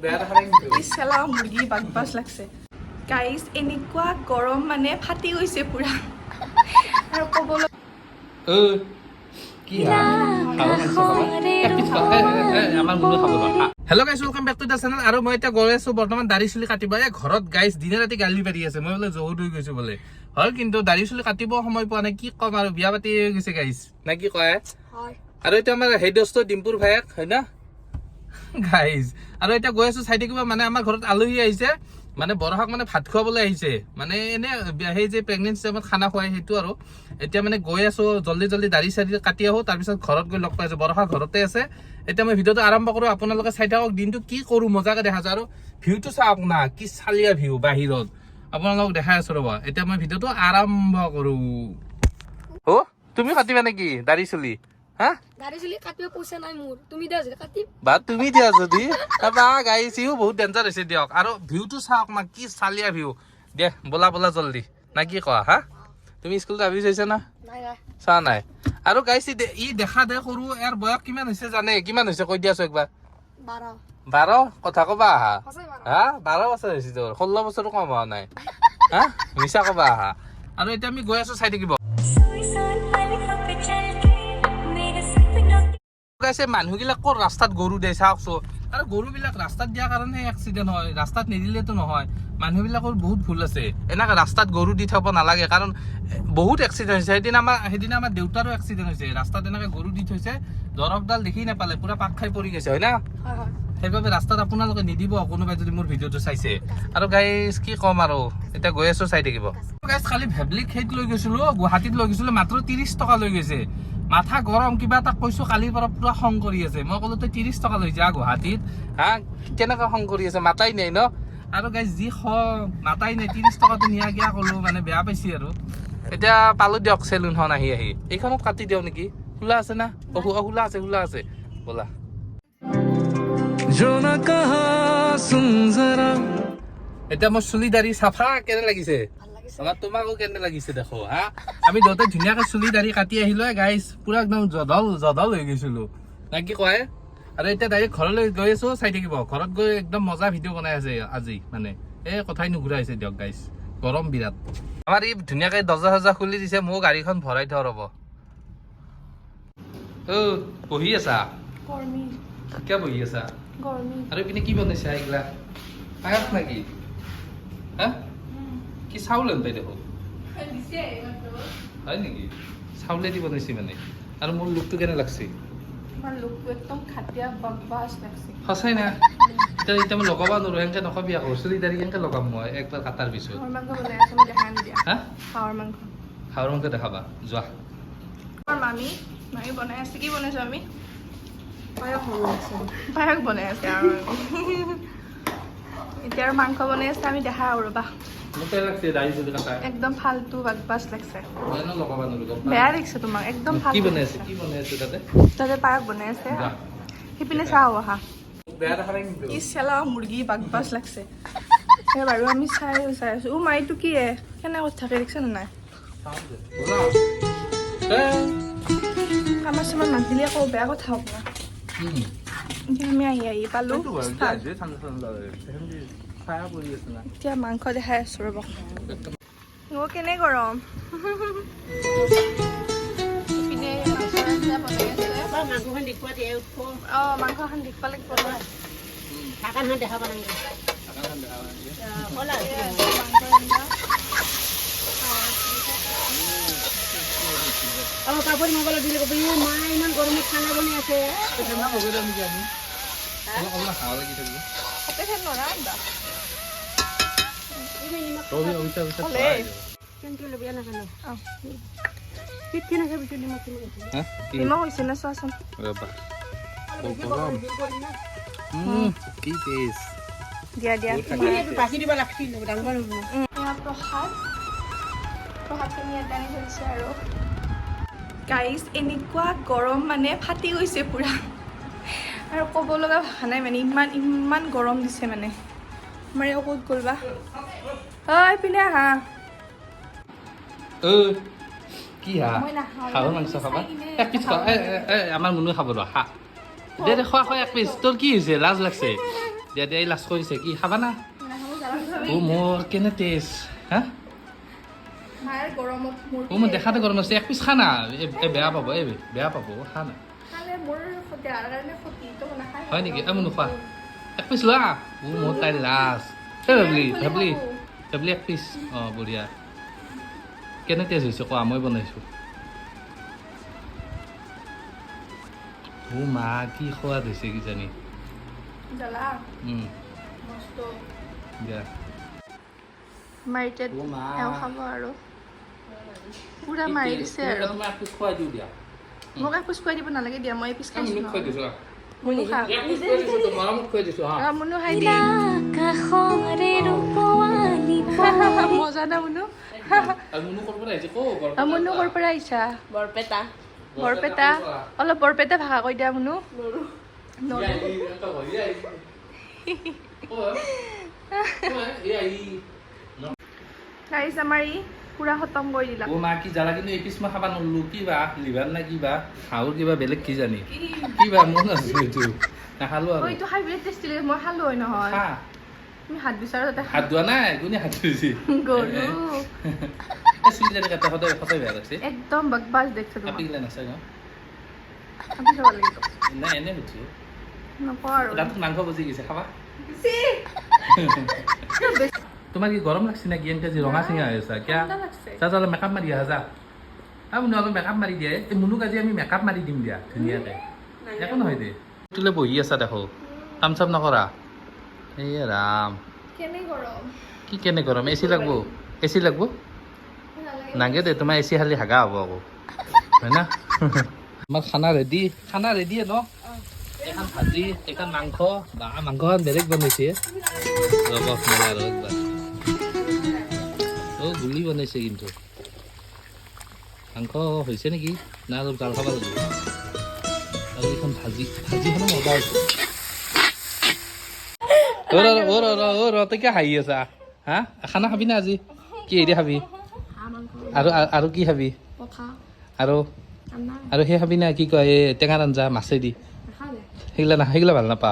চেলা মুৰ্গী বাগবাজ লাগছে গাইজ এনেকুৱা গৰম মানে ফাটি গৈছে পুৰা আৰু ক'বলৈ hello' guys welcome back to the channel আৰু মই এতিয়া গৈ আছো বৰ্তমান দাড়ি চুলি কাটিব ঘৰত গাইছ দিনে ৰাতি গালি পাৰি আছে মই বোলে জহুত হৈ গৈছো বোলে হয় কিন্তু দাড়ি চুলি কাটিব সময় পোৱা নাই কি কম আৰু বিয়া পাতি হৈ গৈছে গাইছ না কি কয় আৰু এতিয়া আমাৰ হেড দোস্ত ডিম্পুৰ ভায়েক হয় না গাইজ আৰু এতিয়া গৈ আছো চাই থাকিব মানে আমাৰ ঘৰত আলহী আহিছে মানে বৰহাক মানে ভাত খুৱাবলৈ আহিছে মানে এনে সেই যে প্ৰেগনেন্সি টাইমত খানা খুৱাই সেইটো আৰু এতিয়া মানে গৈ আছো জল্দি জল্দি দাড়ি চাড়ি কাটি আহো তাৰপিছত ঘৰত গৈ লগ পাইছো বৰহা ঘৰতে আছে এতিয়া মই ভিডিঅ'টো আৰম্ভ কৰো আপোনালোকে চাই থাকক দিনটো কি কৰো মজাকে দেখা যায় আৰু ভিউটো চাওক না কি চালিয়া ভিউ বাহিৰত আপোনালোকক দেখাই আছো ৰ'বা এতিয়া মই ভিডিঅ'টো আৰম্ভ কৰো অ তুমি কাটিবা নেকি দাড়ি চুলি হা দাড়ি চুলি কাটিব পইচা নাই মোৰ তুমি দিয়া যদি কাটিম বা তুমি দিয়া যদি বা গাইছ ইও বহুত ডেঞ্জাৰ হৈছে দিয়ক আৰু ভিউটো চাওক না কি চালিয়া ভিউ দে বলা বলা জল্দি না কি কোৱা হা তুমি স্কুলত আহি চাইছা না নাই নাই চা নাই আৰু গাইছ ই দেখা দে সৰু ইয়াৰ বয়স কিমান হৈছে জানে কিমান হৈছে কৈ দিয়াছো একবাৰ 12 কথা কবা আহা হা 12 বছৰ হৈছে তোৰ 16 বছৰো কম হোৱা নাই হা মিছা কবা আহা আৰু এতিয়া আমি গৈ আছো চাই থাকিব গাইছে মানুহবিলাক ক'ত ৰাস্তাত গৰু দিয়ে চাওকচোন আৰু গৰুবিলাক ৰাস্তাত দিয়াৰ কাৰণে এক্সিডেণ্ট হয় ৰাস্তাত নিদিলেতো নহয় মানুহবিলাকৰ বহুত ভুল আছে এনেকৈ ৰাস্তাত গৰু দি থব নালাগে কাৰণ বহুত এক্সিডেণ্ট হৈছে সেইদিনা আমাৰ দেউতাৰো এক্সিডেণ্ট হৈছে ৰাস্তাত এনেকৈ গৰু দি থৈছে দৰকডাল দেখি নাপালে পুৰা পাক খাই পৰি গৈছে হয় না সেইবাবে ৰাস্তাত আপোনালোকে নিদিব কোনোবাই যদি মোৰ ভিডিঅ'টো চাইছে আৰু গাইজ কি ক'ম আৰু এতিয়া গৈ আছো চাই থাকিব গাইজ খালি ভেবলিক সেইত লৈ গৈছিলো গুৱাহাটীত লৈ গৈছিলো মাত্ৰ 30 টকা লৈ গৈছে মাথা গৰম কিবা এটা কৈছো কালিৰ পৰা পুৰা খং কৰি আছে মই ক'লো তই 30 টকা লৈ যা গুৱাহাটীত হা কেনেকৈ খং কৰি আছে মাতাই নাই ন আৰু গাইজ যি খং মাতাই নাই 30 টকাটো নিয়া গিয়া ক'লো মানে বেয়া পাইছি আৰু এতিয়া পালো দিয়ক চেলুনখন আহি এইখনত কাটি দিওঁ নেকি খোলা আছে না খোলা আছে ব'লা এতিয়া মোৰ চুলি দাড়ি চাফা কেনে লাগিছে আমাৰ তোমাকো কেনে লাগিছে দেখো হা আমি দুটাই ধুনীয়াকে চুলি দাড়ি কাটি আহিলো গাইজ পুৰা একদম জদল হৈ গৈছিলো না কি কয় আৰু এতিয়া ডাইৰেক্ট ঘৰলৈ গৈ আছো চাই থাকিব ঘৰত গৈ একদম মজা ভিডিঅ' বনাই আছে আজি মানে কথাই নুঘূৰাইছে দিয়ক গাইজ গৰম বিৰাট আমাৰ ই ধুনীয়াকে দৰ্জা খুলি দিছে মোৰ গাড়ীখন ভৰাই থওঁ ৰ'ব বহি আছা কিয় বহি আছা আৰু ইপিনে কি বনাইছা এইগিলা পায়স নেকি হা কি চাউল আনতাই দেখো হয় নেকি চাউলেদি বনাইছি মানে আৰু মোৰ লুকটো কেনে লাগছে সঁচাই না এতিয়া মই লগাব নোৱাৰো এনেকে নকবি আকৌ চুলি দাড়ি কেনেকে লগাম মই একবাৰ কাটাৰ পিছত হাঁহৰ মাংস দেখাবা যোৱা মামি বনাই আছে কি বনাইছো আমি পায়স বনাই আছে আৰু এতিয়া আৰু মাংস বনাই আছে আমি দেখা আৰু ৰ'বা একদম ফালতু বাগবাজ লাগছে বেয়া লাগিছে তোমাক একদম তাতে পায়স বনাই আছে সিপিনে চাওঁ আহা ই চেলা মুৰ্গী বাগবাজ লাগছে বাৰু আমি চাই আছো মাইটো কি কেনে কৰি থাকে দেখিছে নে নাই আমাৰ চামান মাতিলে আকৌ বেয়া কথা হ'ব না আমি আহি পালো এতিয়া মাংস দেখাই আছো ৰ'ব কেনে গৰম মাংসখন দেখিব লাগিব কাপড় মগল দিলে কবি মা ইমান গৰমত খানা বনাই আছে নিমখ হৈছে নে চোৱাচোন দিয়া প্ৰসাদখিনি আনি থৈছে আৰু গাইজ এনেকুৱা গৰম মানে ফাটি গৈছে পুৰা আৰু ক'ব লগা ভাষা নাই মানে ইমান গৰম দিছে মানে আমাৰ ইয়াত ক'ত গ'ল বা পিনে আহা কি হাঁহৰ মাংস খাবা এক পিচ আমাৰ মুনুৱে খাব ৰ খা দে খোৱা এক পিচ তোৰ কি হৈছে লাজ লাগছে দিয়া দিয়া লাষ্ট কৰিছে কি খাবা না ও মোৰ কেনে টেষ্ট হা মাৰ গৰমত মোৰ ও মই দেখাতে গৰম আছে এক পিচ খানা বেয়া পাব বেয়া পাব খানা খালে মোৰ দেহাৰ কাৰণে ক্ষতি তো নাখায় হয় নেকি আমি নোখোৱা এক পিচ লোৱা ও মোৰ তাই লাষ্ট ভাবলি এক পিচ অঁ বঢ়িয়া কেনে টেষ্ট হৈছে কোৱা মই বনাইছোঁ ও মা কি সোৱাদ হৈছে কিজানি জ্বলা মস্ত দিয়া মাৰিতে এওঁ খাব আৰু পুৰা মাৰি দিছে আৰু তোমাক এক পিচ খুৱাই দিওঁ দিয়া মোক এক পিচ খুৱাই দিব নালাগে দিয়া মই পিচ খাইছোঁ মোক খুৱাই দিছোঁ মুনু খা এক পিচ খুৱাই দিছোঁ মৰমত খুৱাই দিছোঁ হা মুনু খাই দিয়ে মজা না মুনু আৰু মুনু ক'ৰ পৰা আহিছে মুনু ক'ৰ পৰা আহিছা বৰপেটা বৰপেটা অলপ বৰপেটা ভাষা কৈ দিয়া মুনু গাইজ আমাৰ ই পুৰা খতম কৰি দিলা ও মা কি জ্বালা কিন্তু এই পিচ মই খাব নোৱাৰিলোঁ কিবা লিভাৰ নে কিবা হাঁহৰ কিবা বেলেগ কি জানি কিবা মন আছে এইটো নাখালোঁ আৰু এইটো খাই বিৰাট টেষ্টি লাগে মই খালোঁ হয় নহয় খা তুমি হাত বিচাৰ তাতে হাত ধোৱা নাই কোনে হাত ধুইছে গৰু চুলি জানি কাটা সদায় বেয়া লাগছে একদম বকবাছ দেখছো কাপি তোমাক গিলা নাচাই ন আমি চাব লাগিব নাই এনে সুধিছোঁ নকওঁ আৰু তাত মাংস বজি গৈছে খাবা বেছি তোমাৰ কি গৰম লাগছে নেকি এনেকৈ যি ৰঙা চিঙা হৈ আছা কিয় ঠাণ্ডা লাগছে যা অলপ মেকআপ মাৰি আহা যা মুনু অলপ মেকআপ মাৰি দিয়ে এই মুনুক আজি আমি মেকআপ মাৰি দিম দিয়া ধুনীয়াকৈ একো নহয় দে তোলে বহি আছা দেখো কাম চাম নকৰা এই ৰাম কেনে গৰম কি কেনে গৰম এচি লাগব নাগে দে তোমাৰ এচি খালি হাগা হ'ব আকৌ হয় না আমাৰ খানা ৰেডি ন এখন ভাজি এখন মাংস বা মাংসখন বেলেগ বনাইছে ৰ'ব মেলা আৰু একবাৰ অ' গুলি বনাইছে কিন্তু মাংস হৈছে নেকি না অলপ জাল খাব লাগিব আৰু এইখন ভাজিখনো মজা হৈছে তই কিয় হাঁহি আছা হা খানা খাবি না আজি কি হেৰি খাবি আৰু কি খাবি আৰু সেই খাবি না কি কয় এই টেঙাৰ আঞ্জা মাছেদি সেইগিলা ভাল নাপা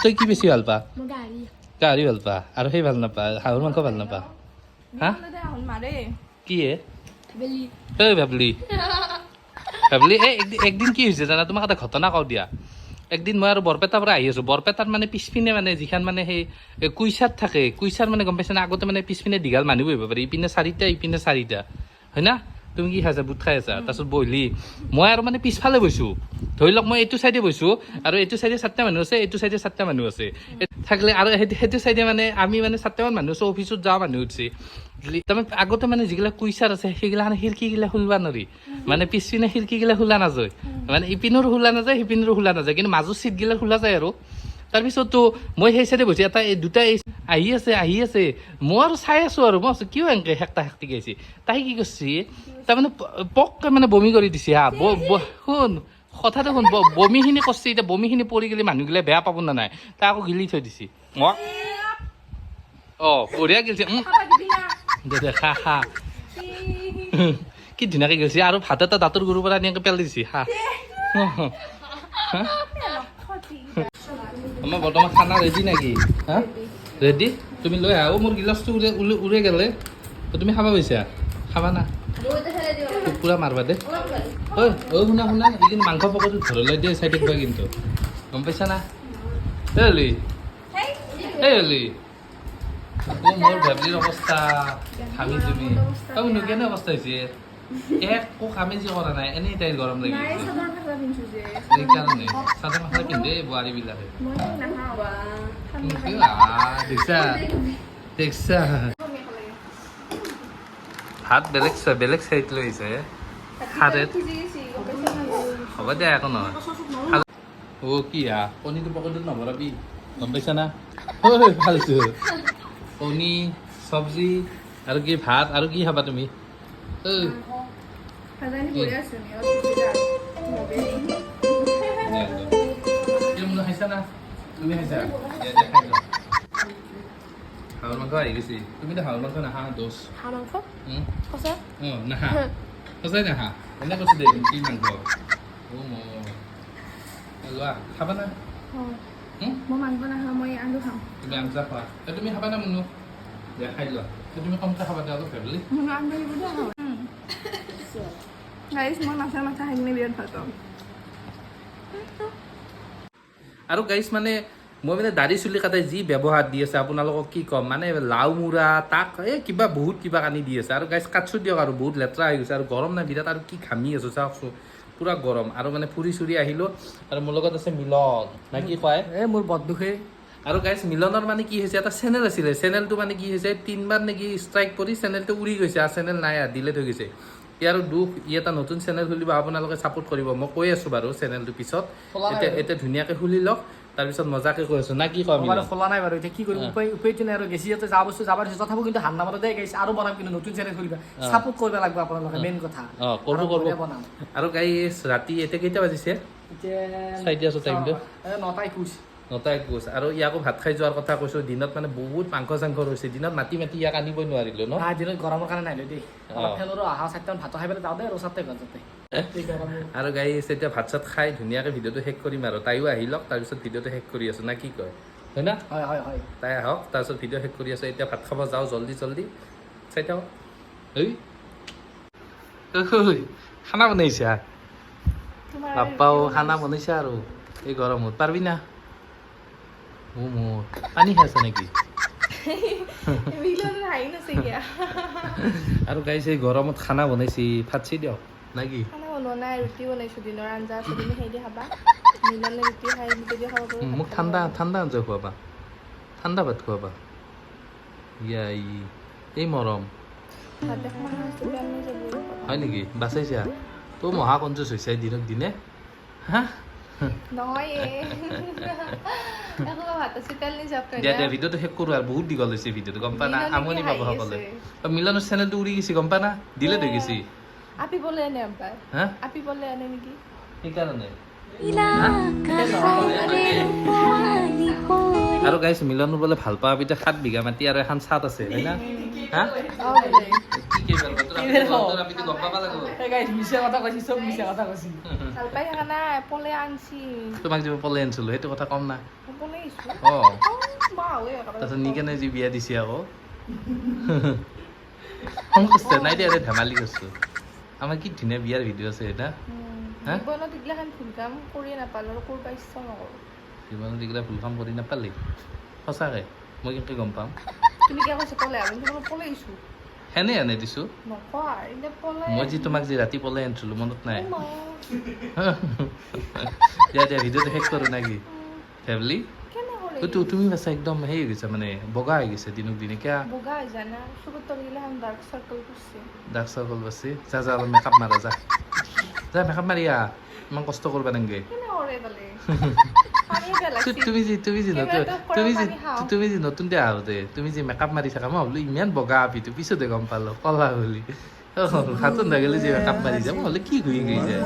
তই কি বেছি ভাল পা গাহৰি ভাল পা আৰু সেই ভাল নাপা হাঁহৰ মাংস ভাল নাপা হা কি ভাবলি একদিন কি হৈছে জানা তোমাক এটা ঘটনা কওঁ দিয়া একদিন মই আৰু বৰপেটাৰ পৰা আহি আছোঁ বৰপেটাত মানে পিছপিনে মানে যিখন মানে সেই কুইচাৰ থাকে কুইচাৰ মানে গম পাইছা না আগতে মানে পিছপিনে দীঘল মানুহ বহিব পাৰি ইপিনে চাৰিটা হয় না তুমি কি খাইছা বুট খাই আছা তাৰপিছত বহিলি মই আৰু মানে পিছফালে বহিছোঁ ধৰি লওক মই এইটো চাইডে বহিছোঁ আৰু এইটো চাইডে 4টা মানুহ আছে এইটো চাইডে 4টা মানুহ আছে থাকিলে আৰু সেইটো চাইডে মানে আমি মানে 4টামান মানুহ আছোঁ অফিচত যোৱা মানুহ উঠছে তাৰমানে আগতে মানে যিগিলা কুইচাৰ আছে সেইগিলা খিৰিকীগিলা খুলিব নোৱাৰি মানে পিছপিনে খিৰিকীগিলা খোলা নাযায় মানে ইপিনৰো খোলা নাযায় সিপিনৰো খোলা নাযায় কিন্তু মাজৰ চিটগিলা খোলা যায় আৰু তাৰপিছততো মই সেই চাইডে বহিছোঁ দুটা আহি আছে মই আৰু চাই আছোঁ আৰু মই আছোঁ কিয় এনেকৈ হেক্টি গাইছে তাই কি কৰিছে তাৰমানে পককৈ মানে বমি কৰি দিছে হা শুন কথাটো শুন বমিখিনি কৰিছে এতিয়া বমিখিনি পৰি গ'লে মানুহগিলাই বেয়া পাব না নাই তাই আকৌ গিলি থৈ দিছে মই বঢ়িয়া গিলিছে দে খা কি ধুনীয়াকৈ গেলিছে আৰু ভাত এটা দাঁতৰ গুৰুৰ পৰা এনেকৈ পেলাই দিছে খা আমাৰ বৰ্তমান খানা ৰেডি নেকি হা ৰেডি তুমি লৈ আহা মোৰ গিলাচটো উৰে গ'লে তুমি খাবা পাইছা খাবা না পুৰা মাৰবা দে শুনা এইখিনি মাংস পকৰটো ঘৰলৈ দিয়ে চাই থাকিবা কিন্তু গম পাইছা না এই মোৰ ভেবলিৰ অৱস্থা খামি তুমি কেনে অৱস্থা হৈছে একো কামে যি কৰা নাই এনেই তাইৰ গৰম লাগি সেইকাৰণে চাদৰ মেখেলা পিন্ধে বোৱাৰীবিলাকে দেখছা ভাত বেলেগ চাইড লৈ আহিছে হ'ব দিয়া একো নহয় কি কণীটো পকেটত নভৰাবি গম পাইছা না ভালছো কণী চব্জি আৰু কি ভাত আৰু কি খাবা তুমি খাইছা না তুমি খাইছা হাঁহৰ মাংস আহি গৈছে তুমি হাঁহৰ মাংস নাখা দোষ নাখা সঁচাই নাখা এনে কৈছো দে কি মাংস লোৱা খাবা না মই মাংস নাখাওঁ মই আলু খাওঁ তুমি আঞ্জা খোৱা তুমি খাবা না মুনু দিয়া খাই লোৱা তুমি কমকৈ খাবা দিয়া অলপ ফেমিলি মুনু আঞ্জা দিব দিয়া খাওঁ গাইছ মই মাছা খাই কিনে বিৰাট ভাল পাওঁ আৰু গাইছ মানে মই মানে দাড়ি চুলি কাটাই যি ব্যৱহাৰ দি আছে আপোনালোকক কি ক'ম মানে লাও মূৰা তাক এই কিবা বহুত কিবা কানি দি আছে আৰু গাইছ কাটছো দিয়ক আৰু বহুত লেতেৰা হৈ গৈছে আৰু গৰম নাই বিৰাট আৰু কি ঘামি আছোঁ চাওকচোন পুৰা গৰম আৰু মানে ফুৰি চুৰি আহিলোঁ আৰু মোৰ লগত আছে মিলন না কি কয় এই মোৰ বদদুখে আৰু গাইছ মিলনৰ মানে কি হৈছে এটা চেনেল আছিলে চেনেলটো মানে কি হৈছে 3বাৰ নেকি ষ্ট্ৰাইক কৰি চেনেলটো উৰি গৈছে আৰু চেনেল নাই আৰু ডিলেট হৈ গৈছে ইয়াৰ দুখ এটা নতুন চেনেল খুলিব আপোনালোকে ছাপোৰ্ট কৰিব মই কৈ আছোঁ বাৰু চেনেলটো পিছত এতিয়া ধুনীয়াকৈ খুলি লওক তাৰপিছত মজাকৈ কৈ আছোঁ না কি ক'ম বাৰু খোলা নাই বাৰু এতিয়া কি কৰিম উপায়টো নাই আৰু গেছি ইয়াতে যা বস্তু যাবাৰ হৈছে তথাপি কিন্তু হাত নামাৰো দেই গাইছে আৰু বনাম কিন্তু নতুন চেনেল খুলিবা ছাপোৰ্ট কৰিব লাগিব আপোনালোকে মেইন কথা কৰিব বনাম আৰু গাইছ ৰাতি এতিয়া কেইটা বাজিছে এতিয়া চাই দিয়া আছোঁ টাইমটো 9:21 9:21 আৰু ইয়াকো ভাত খাই যোৱাৰ কথা কৈছোঁ দিনত মানে বহুত মাংস চাংস ৰৈছে দিনত মাতি ইয়াক আনিবই নোৱাৰিলোঁ ন দিনত গৰমৰ কাৰণে নাই দেই ফেনৰো অহা 4টামান ভাত খাই পেলাই যাওঁ দেই আৰু 7টা বাজতে আৰু গাইছ এতিয়া ভাত চাত খাই ধুনীয়াকৈ ভিডিঅ'টো শেষ কৰিম আৰু তাইও আহি লওক তাৰপিছত ভিডিঅ'টো শেষ কৰি আছোঁ না কি কয় হয় না হয় হয় হয় তাই আহক তাৰপিছত ভিডিঅ' শেষ কৰি আছোঁ এতিয়া ভাত খাব যাওঁ জল্দি চাই থাকক ঐ খানা বনাইছা বাপ্পাও খানা বনাইছা আৰু এই গৰমত পাৰিবি না মোৰ পানী খাইছা নেকি আৰু গাইছে এই গৰমত খানা বনাইছি ফাটছি দিয়ক নাকি খানা বনোৱা নাই ৰুটি বনাইছোঁ দিনৰ আঞ্জা আছে তুমি সেই দি খাবা মিলনে ৰুটি খাই ৰুটি দি খাব পাৰোঁ মোক ঠাণ্ডা আঞ্জা খুৱাবা ঠাণ্ডা ভাত খুৱাবা এই মৰম হয় নেকি বাচাইছা তই মহা কঞ্জুচ হৈছে দিনক দিনে হা নহয় দিয়া ভিডিঅ'টো শেষ কৰোঁ আৰু বহুত দীঘল হৈছে ভিডিঅ'টো গম পা না আমনি পাব সকলোৱে মিলনৰ চেনেলটো উৰি গৈছে গম পা না ডিলেট হৈ গৈছে আপি বলে আনে আব্বা হা আপি বলে আনে নেকি সেইকাৰণে আৰু গাইছ মিলনৰ বোলে ভাল পাওঁ এতিয়া 7 বিঘা মাটি আৰু এখন চাট আছে হয় না হা তোমাক যে পলাই আনিছিলো সেইটো কথা কম না তাৰপিছত নি কেনে যি বিয়া দিছে আকৌ খং কৰিছে নাই দিয়া ধেমালি কৰিছো আমাৰ কি ধুনীয়া বিয়াৰ ভিডিঅ' আছে এটা জীৱনত এইগিলাখান ভুল কাম কৰি নাপালোঁ আৰু কৰিব ইচ্ছা নকৰোঁ জীৱনত এইগিলা ভুল কাম কৰি নাপালি সঁচাকৈ মই কেনেকৈ গম পাম তুমি কিয় কৈছা পলাই আমি তোমাক পলাইছোঁ সেনে আনি দিছোঁ নকওঁ এতিয়া পলাই মই যি তোমাক যি ৰাতি পলাই আনিছিলোঁ মনত নাই দিয়া ভিডিঅ'টো শেষ কৰোঁ নেকি ফেমিলি তুমি বাছা একদম হেৰি হৈ গৈছে মানে বগা হৈ গৈছে দিনক দিনে কিয় বগা হৈ যায় না চকুত তলগিলাখান ডাৰ্ক চাৰ্কল কৰিছে ডাৰ্ক চাৰ্কল বাছি যা অলপ মেকআপ মাৰা যা মেকআপ মাৰি আহ ইমান কষ্ট কৰিবা নেকি তুমি যি নতুনকৈ আহোঁতে তুমি যি মেকআপ মাৰি থাকা মই ভাবিলো ইমান বগা আপিটো পিছতে গম পালো কলা বুলি হাতত নাগিলে যে মেকআপ মাৰি যাম মই কি ঘূৰি গৈ যায়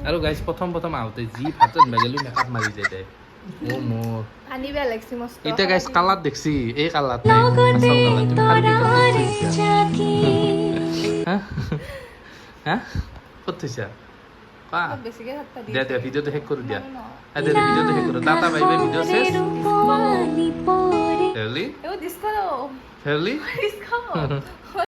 আৰু গাইছ প্ৰথম আহোঁতে যি ভাতত নাগিলেও মেকআপ মাৰি যায় তাই মোৰ এতিয়া গাইছ কালাৰ দেখছি এই কালাৰ হা ক'ত থৈছা দিয়া ভিডিঅ'টো শেষ কৰোঁ দিয়া ভিডিঅ'টো শেষ কৰোঁ টাটা বাই বাই ভিডিঅ' চেছ ফেমিলি